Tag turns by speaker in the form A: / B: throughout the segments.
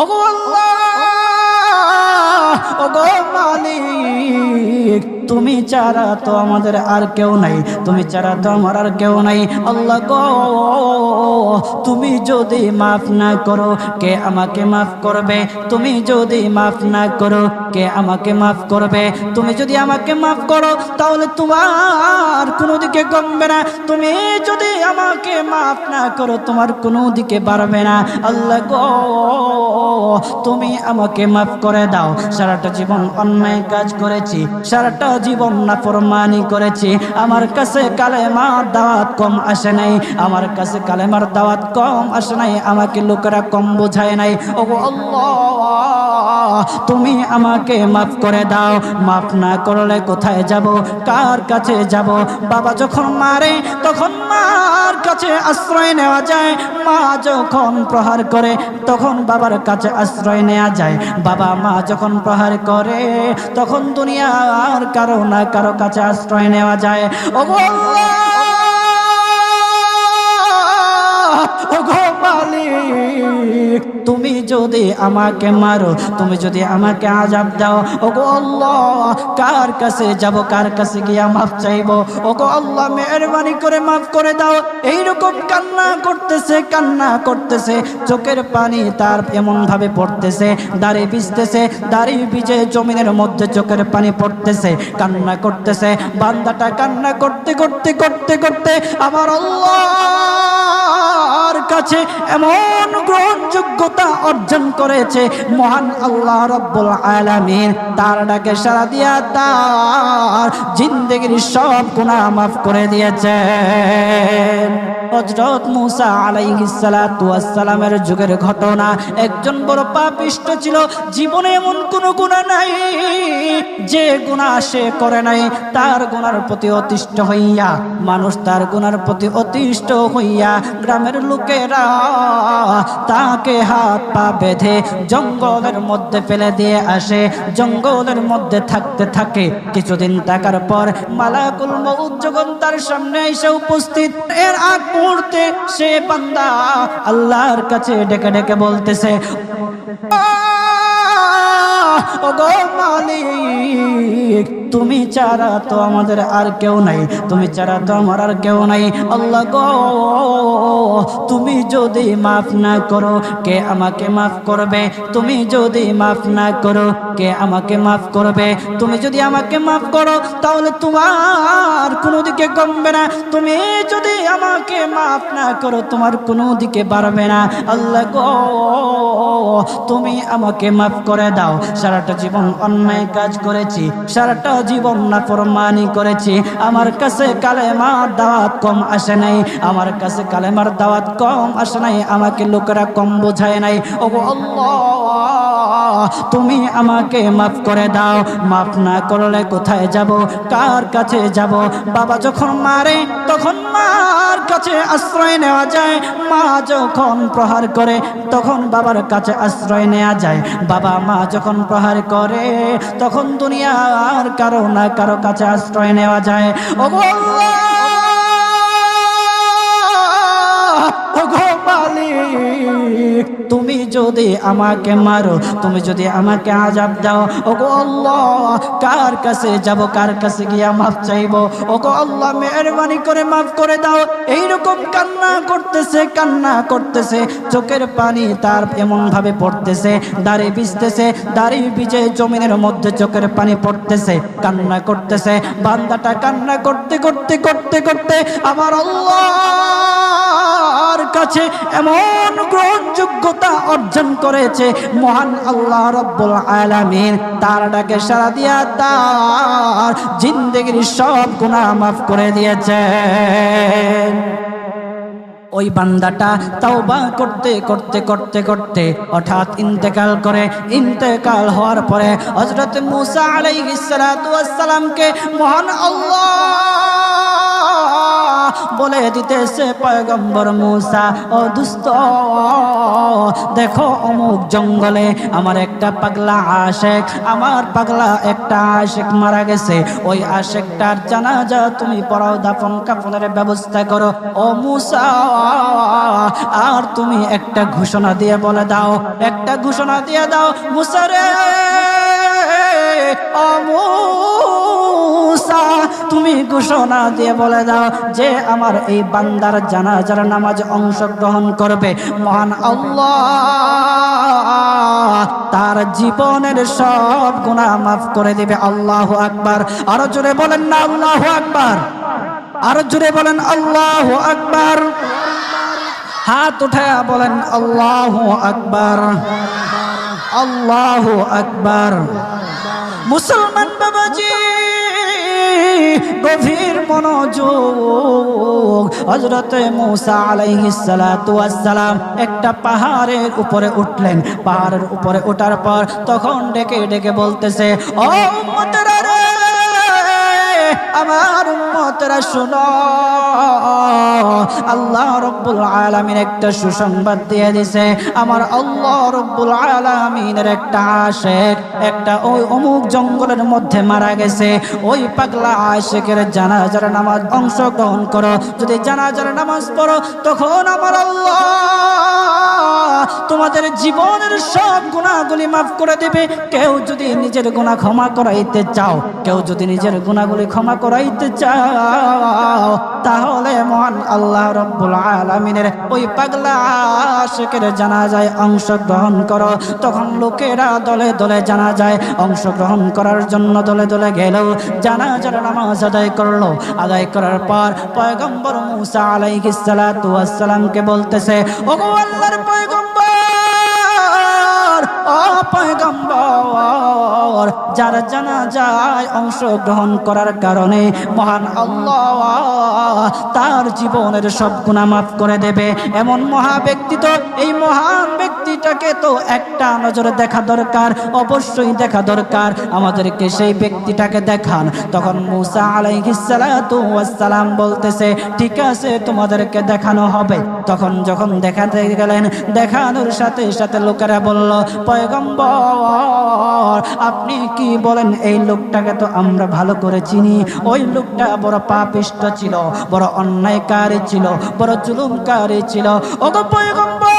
A: ওগো আল্লাহ, ওগো মালিক, তুমি ছাড়া তো আমাদের আর কেউ নাই, তুমি ছাড়া তো আমার আর কেউ নাই। আল্লাহ গো, তুমি যদি মাফ না করো কে আমাকে মাফ করবে? তুমি যদি মাফ না করো কে আমাকে মাফ করবে? তুমি যদি আমাকে মাফ করো তাহলে তোমার কোনো দিকে কমবে না, তুমি যদি আমাকে মাফ না করো তোমার কোনো দিকে বাড়বে না। আল্লাহ গো, তুমি আমাকে মাফ করে দাও। সারাটা জীবন অন্যায় কাজ করেছি, সারাটা জীবন নাফরমানি করেছি, আমার কাছে কালেমার দাওয়াত কম আসে নাই, আমার কাছে কালেমার দাওয়াত কম আসে নাই, আমাকে লোকেরা কম বোঝায় নাই। ওগো আল্লাহ, তুমি আমাকে মাফ করে দাও। মাফ না করলে কোথায় যাব, কার কাছে যাব? বাবা যখন মারে তখন মার কাছে আশ্রয় নেওয়া যায়, মা যখন প্রহার করে তখন বাবার কাছে আশ্রয় নেওয়া যায়, বাবা মা যখন প্রহার করে তখন দুনিয়ার কারো না কারো কাছে আশ্রয় নেওয়া যায়। ওগো আল্লাহ, ওগো মালিক, তুমি যদি আমাকে মারো, তুমি যদি আমাকে আযাব দাও, ওগো আল্লাহ, কার কাছে যাব, কার কাছে গিয়া মাফ চাইবো? ওগো আল্লাহ, মেহেরবানি করে মাফ করে দাও। এইরকম কান্না করতেছে, কান্না করতেছে, চোখের পানি তার এমন ভাবে পড়তেছে, দাড়ি ভিজতেছে, দাড়ি ভিজে জমিনের মধ্যে চোখের পানি পড়তেছে, কান্না করতেছে। বান্দাটা কান্না করতে করতে করতে করতে আমার আল্লাহর কাছে এমন গ্রহণযোগ্যতা অর্জন করেছে, মহান আল্লাহ রাব্বুল আলামিন তার ডাকে সাড়া দিয়া তার জিন্দেগির সব গুনাহ মাফ করে দিয়েছেন। হযরত মূসা আলাইহিস সালাতু ওয়াস সালামের যুগের ঘটনা। একজন বড় পাপিষ্ট ছিল, জীবনে এমন কোনো গুনাহ নাই যে গুনাহ সে করে নাই। তার গুনার প্রতি অতিষ্ঠ হইয়া, মানুষ তার গুনার প্রতি অতিষ্ঠ হইয়া গ্রামের লোকেরা তাকে হাত পা বেঁধে জঙ্গলের মধ্যে ফেলে দিয়ে আসে। জঙ্গলের মধ্যে থাকতে থাকে, কিছুদিন থাকার পর মালাকুল মউত যখন তার সামনে এসে উপস্থিত, এর আগ মুহূর্তে সে বান্দা আল্লাহর কাছে ডেকে ডেকে বলতেছে, ওগো মালিক, তুমি ছাড়া তো আমাদের আর কেউ নাই, তুমি ছাড়া তো আমার আর কেউ নাই। আল্লাহ গো, তুমি যদি মাফ না করো কে আমাকে মাফ করবে? তুমি যদি মাফ না করো কে আমাকে মাফ করবে? তুমি যদি আমাকে মাফ করো তাহলে তোমার কোনো দিকে কমবে না, তুমি যদি আমাকে মাফ না করো তোমার কোনো দিকে বাড়বে না। আল্লাহ গো, তুমি আমাকে মাফ করে দাও। সারাটা জীবন অন্যায় কাজ করেছি, সারাটা জীবন নাফরমানি করেছি, আমার কাছে কালেমার দাওয়াত কম আসে নাই, আমার কাছে কালেমার দাওয়াত কম আসে নাই, আমাকে লোকেরা কম বোঝায় নাই। ওগো আল্লাহ, তুমি আমাকে মাফ করে দাও। মাফ না করলে কোথায় যাব, কার কাছে যাব? বাবা যখন মারে তখন মার কাছে আশ্রয় নেওয়া যায়, মা যখন প্রহার করে তখন বাবার কাছে আশ্রয় নেওয়া যায়, বাবা মা যখন প্রহার করে তখন দুনিয়ার কারো না কারো কাছে আশ্রয় নেওয়া যায়। ওগো আল্লাহ, ওগো মালিক, তুমি যদি আমাকে মারো, তুমি যদি আমাকে আযাব দাও, ওগো আল্লাহ, কার কাছে যাব, কার কাছে গিয়া মাফ চাইবো? ওগো আল্লাহ, মেহেরবানি করে মাফ করে দাও। এইরকম কান্না করতেছে, কান্না করতেছে, চোখের পানি তার এমন ভাবে পড়তেছে, দাড়ি ভিজতেছে, দাড়ি ভিজে জমিনের মধ্যে চোখের পানি পড়তেছে, কান্না করতেছে। বান্দাটা কান্না করতে করতে করতে করতে আমার আল্লাহর কাছে এমন গ্রহণযোগ্যতা অর্জন করেছে, মহান আল্লাহ রাব্বুল আলামিন তার ডাকে সাড়া দিয়া তার জিন্দেগির সব গুনাহ মাফ করে দিয়েছেন। ওই বান্দাটা তাওবা করতে করতে করতে করতে হঠাৎ ইন্তেকাল করে। ইন্তেকাল হওয়ার পরে হযরত মূসা আলাইহিস সালাতু ওয়াস সালামকে মহান আল্লাহ বলে দিতেছে পয়গম্বর মূসা, ও দুস্থ দেখো অমুক জঙ্গলে আমার একটা পাগলা আশেক, আমার পাগলা একটা আশেক মারা গেছে, ওই আশেকটার জানাজা তুমি পড়াও, দাফন কাফনের ব্যবস্থা করো। ও মূসা আর তুমি একটা ঘোষণা দিয়ে বলে দাও, একটা ঘোষণা দিয়ে দাও মূসা রে, ও মূসা তুমি ঘোষণা দিয়ে বলে দাও যে আমার এই বান্দার জানাজার নামাজ অংশগ্রহণ করবে, মহান আল্লাহ তার জীবনের সব গুনাহ মাফ করে দিবে। আল্লাহু আকবার। আরো জোরে বলেন না আল্লাহু আকবার, আরো জোরে বলেন আল্লাহু আকবার। হাত উঠায়া বলেন আল্লাহু আকবার, আল্লাহু আকবার। মুসলমান বাবাজি গভীর মনোযোগ। হযরতে মূসা আলাইহিস সালাতু ওয়াস সালাম একটা পাহাড়ের উপরে উঠলেন। পাহাড়ের উপরে ওঠার পর তখন ডেকে ডেকে বলতেছে, ও উম্মতেরা রে, আমার উম্মতেরা শুনো, আল্লাহ রব্বুল আলামিন একটা সুসংবাদ দিয়ে দিছে। আমার আল্লাহ রব্বুল আলামিনের একটা আশেক একটা ওই অমুক জঙ্গলের মধ্যে মারা গেছে, ওই পাগলা আশেকের জানাজার নামাজ অংশগ্রহণ করো। যদি জানাজার নামাজ পড়ো তখন আমার আল্লাহ তোমাদের জীবনের সব গুনাহগুলি মাফ করে দিবে। কেউ যদি নিজের গুনাহ ক্ষমা করাইতে চাও, কেউ যদি নিজের গুনাহগুলি ক্ষমা করাইতে চাও, তাহলে মহান আল্লাহ রব্বুল আলামিনের ওই পাগলা আশিকের জানাজায় অংশগ্রহণ করো। তখন লোকেরা দলে দলে জানাজায় অংশগ্রহণ করার জন্য দলে দলে গেল, জানাজার নামাজ আদায় করলো। আদায় করার পর পয়গম্বর মূসা আলাইহিস সালাতু ওয়াস সালামকে বলতেছে, ওগো আল্লাহর পয়গম্বর, ও পয়গম্বর, যার জানাজায় অংশগ্রহণ করার কারণে মহান আল্লাহ তার জীবনের সব গুনাহ মাফ করে দেবে। এমন মহা ব্যক্তি, তো এই মহান ব্যক্তিটাকে তো একটা নজরে দেখা দরকার, অবশ্যই দেখা দরকার, আমাদেরকে সেই ব্যক্তিটাকে দেখান। তখন মূসা আলাইহিস সালাতু ওয়াস সালাম বলতেছে, ঠিক আছে তোমাদেরকে দেখানো হবে। তখন যখন দেখাতে গেলেন, দেখানোর সাথে সাথে লোকেরা বলল, পয়গম্বর আপনি কি বলেন, এই লোকটাকে তো আমরা ভালো করে চিনি, ওই লোকটা বড় পাপিষ্ঠ ছিল, বড় অন্যায়কারী ছিল, বড় জুলুমকারী ছিল। ওগো পয়গম্বর,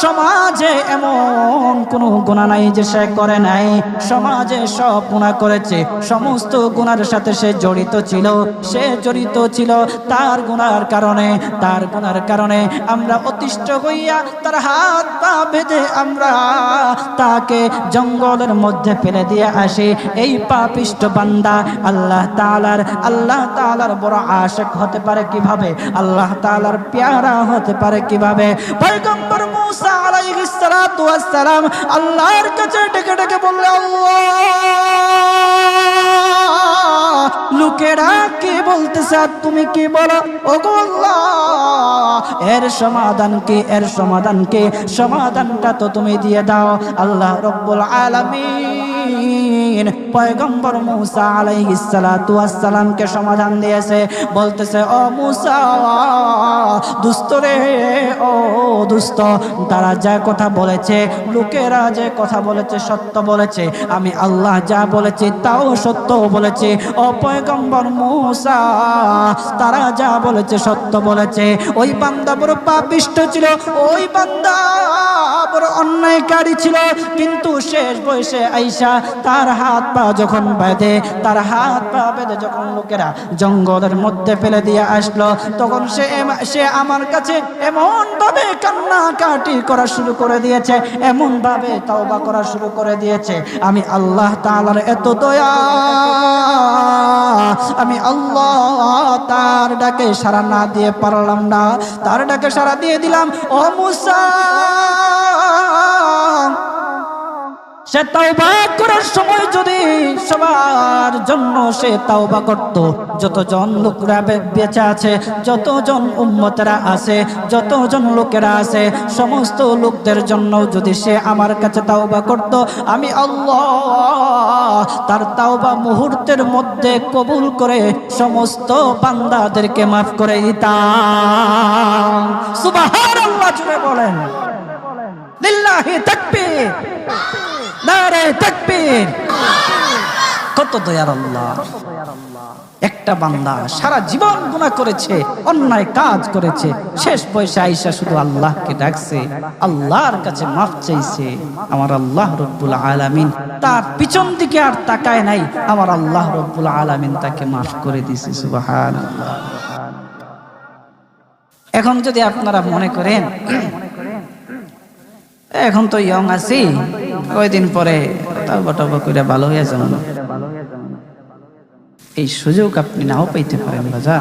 A: সমাজে এমন কোনো গুনাহ নাই যে সে করে নাই, সমাজে সব গুনাহ করেছে, সমস্ত গুনার সাথে সে জড়িত ছিল, সে জড়িত ছিল। তার গুনার কারণে আমরা অতিষ্ঠ হইয়া তার হাত পা বেঁধে আমরা তাকে জঙ্গলের মধ্যে ফেলে দিয়ে আসি। এই পাপিষ্ঠ বান্দা আল্লাহ তাআলার বড় আশিক হতে পারে কিভাবে, আল্লাহ তাআলার প্যারা হতে পারে কিভাবে? পয়গম্বর মূসা আলাইহিস সালাতু ওয়াস সালাম আল্লাহর কাছে ডেকে ডেকে বললেন, আল্লাহ লোকেরা কি বলতেছে, তুমি কি বলো? ওগো আল্লাহ, এর সমাধান কি? এর সমাধান কি? সমাধানটা তো তুমি দিয়ে দাও। আল্লাহ রব্বুল আলামিন পয়গম্বর মূসা আলাইহিস সালাতু ওয়াস সালামকে সমাধান দিয়েছে। বলতেছে, ও মূসা দুষ্ট রে, ও দুষ্ট, তারা যা কথা বলেছে, লোকেরা যে কথা বলেছে সত্য বলেছে, আমি আল্লাহ যা বলেছি তাও সত্য বলেছি। ও পয়গম্বর মূসা, তারা যা বলেছে সত্য বলেছে। ওই বান্দা বড় পাপিষ্ঠ ছিল, ওই বান্দা বড় অন্যায়কারী ছিল, কিন্তু শেষ বয়সে আইসা তার হাত পা যখন বেঁধে, যখন লোকেরা জঙ্গলের মধ্যে ফেলে দিয়ে আসলো, তখন সে আমার কাছে এমন ভাবে কান্নাকাটি করা শুরু করে দিয়েছে, এমন ভাবে তওবা করা শুরু করে দিয়েছে। আমি আল্লাহ তাআলার এত দয়া, আমি আল্লাহ তার ডাকে সাড়া না দিয়ে পারলাম না, তার ডাকে সাড়া দিয়ে দিলাম। ও মূসা, সে তাওবা করার সময় যদি সবার জন্য সে তাওবা করত, যতজন লোকরা বেঁচে আছে, যতজন উম্মতেরা আছে, যতজন লোকেরা আছে, সমস্ত লোকদের জন্য যদি সে আমার কাছে তাওবা করত, আমি আল্লাহ তার তাওবা মুহূর্তের মধ্যে কবুল করে সমস্ত বান্দাদেরকে মাফ করে দিতাম। সুবহানাল্লাহ, জুড়ে বলেন লিল্লাহি তাকবীর, নারে তাকবীর। কত দয়ার আল্লাহ! একটা বান্দা সারা জীবন গুনাহ করেছে, অন্যায় কাজ করেছে, শেষ বয়সে আইসা শুধু আল্লাহকে ডাকছে, আল্লাহর কাছে মাফ চাইছে। আমার আল্লাহ রব্বুল আলামিন তার পিছন দিকে আর তাকায় নাই, আমার আল্লাহ রব্বুল আলামিন তাকে মাফ করে দিয়েছে। সুবহানাল্লাহ। এখন যদি আপনারা মনে করেন এখন তো ইয়ং আছি, কয়দিন পরে তাওবা টাওবা কইরা ভালো হয়ে যাবেন, এই সুযোগ আপনি নাও পাইতে পারেন। বাজা,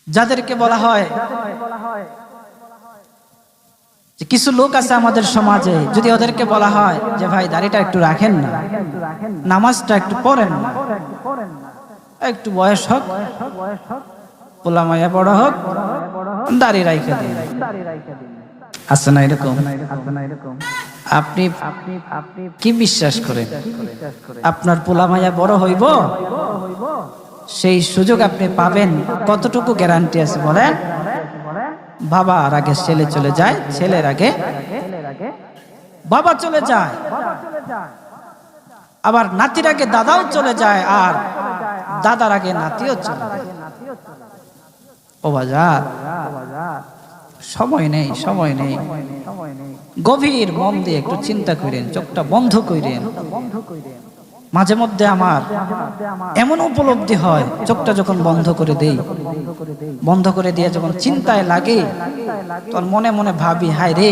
A: যাদেরকে বলা হয় যে কিছু লোক আছে আমাদের সমাজে, যদি ওদেরকে বলা হয় যে ভাই দাড়িটা একটু রাখেন না, নামাজটা একটু পড়েন না, একটু বয়স হোক, পোলা মাইয়া বড় হোক, দাড়ি রাইখা দিন, আছে না এরকম? আপনি কি বিশ্বাস করেন আপনার পোলা মাইয়া বড় হইব? সেই সুযোগ আপনি পাবেন? কতটুকু গ্যারান্টি আছে বলেন? বাবার আগে ছেলে চলে যায়, ছেলের আগে বাবা চলে যায়, আবার নাতির আগে দাদাও চলে যায়, আর দাদার আগে নাতিও চলে যায়। ও বাজার, সময় নেই, সময় নেই। গভীর মন দিয়ে একটু চিন্তা করেন, চোখটা বন্ধ করেন। মাঝে মধ্যে আমার এমন উপলব্ধি হয়, চোখটা যখন বন্ধ করে দেই, বন্ধ করে দিয়ে যখন চিন্তায় লাগে, তখন মনে মনে ভাবি, হায় রে,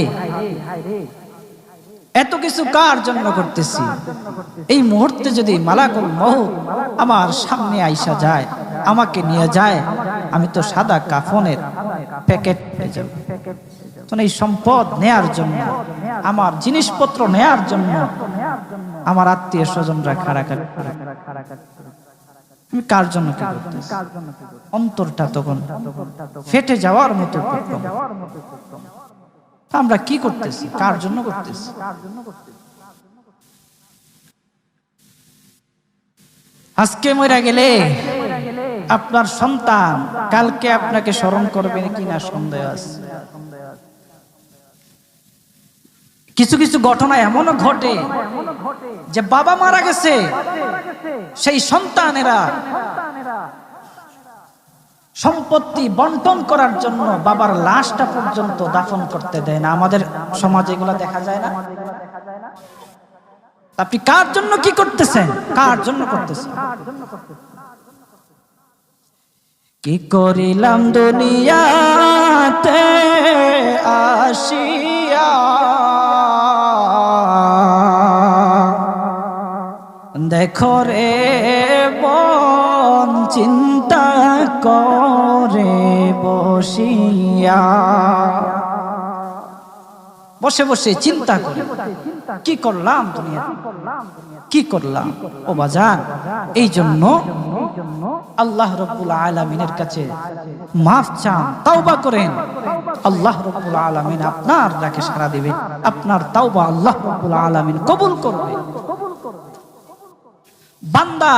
A: এত কিছু কার জন্য করতেছি? এই মুহূর্তে যদি মালাকুল মউত আমার সামনে আইসা যায়, আমাকে নিয়ে যায়, আমি তো সাদা কাফনের প্যাকেট হয়ে যাব। এই সম্পদ নেয়ার জন্য, আমার জিনিসপত্র নেয়ার জন্য আমার আত্মীয় স্বজনরা খাড়াখাড়ি, আমি কার জন্য কি করতেছি? অন্তরটা তখন ফেটে যাওয়ার মতো। আমরা কি করতেছি? কার জন্য করতেছি? আজকে মরে গেলে আপনার সন্তান কালকে আপনাকে স্মরণ করবে কিনা সন্দেহ আছে। কিছু কিছু ঘটনা এমনও ঘটে যে বাবা মারা গেছে, সেই সন্তানেরা সম্পত্তি বন্টন করার জন্য বাবার লাশটা পর্যন্ত দাফন করতে দেয় না। আমাদের সমাজে এগুলো দেখা যায় না? আপনি কার জন্য কি করতেছেন? কার জন্য করতেছেন? কি করিলাম দুনিয়াতে আসিয়া, দেখো রে মন চিন্তা করে বসিয়া। বসে বসে চিন্তা করে কি করলাম দুনিয়া, কি করলাম? ও বাজান, এই জন্য আল্লাহ রব্বুল আলামিনের কাছে মাফ চান, তাওবা করেন। আল্লাহ রব্বুল আলামিন আপনার ডাকে সাড়া দিবে, আপনার তাওবা আল্লাহ রব্বুল আলামিন কবুল করবে। বান্দা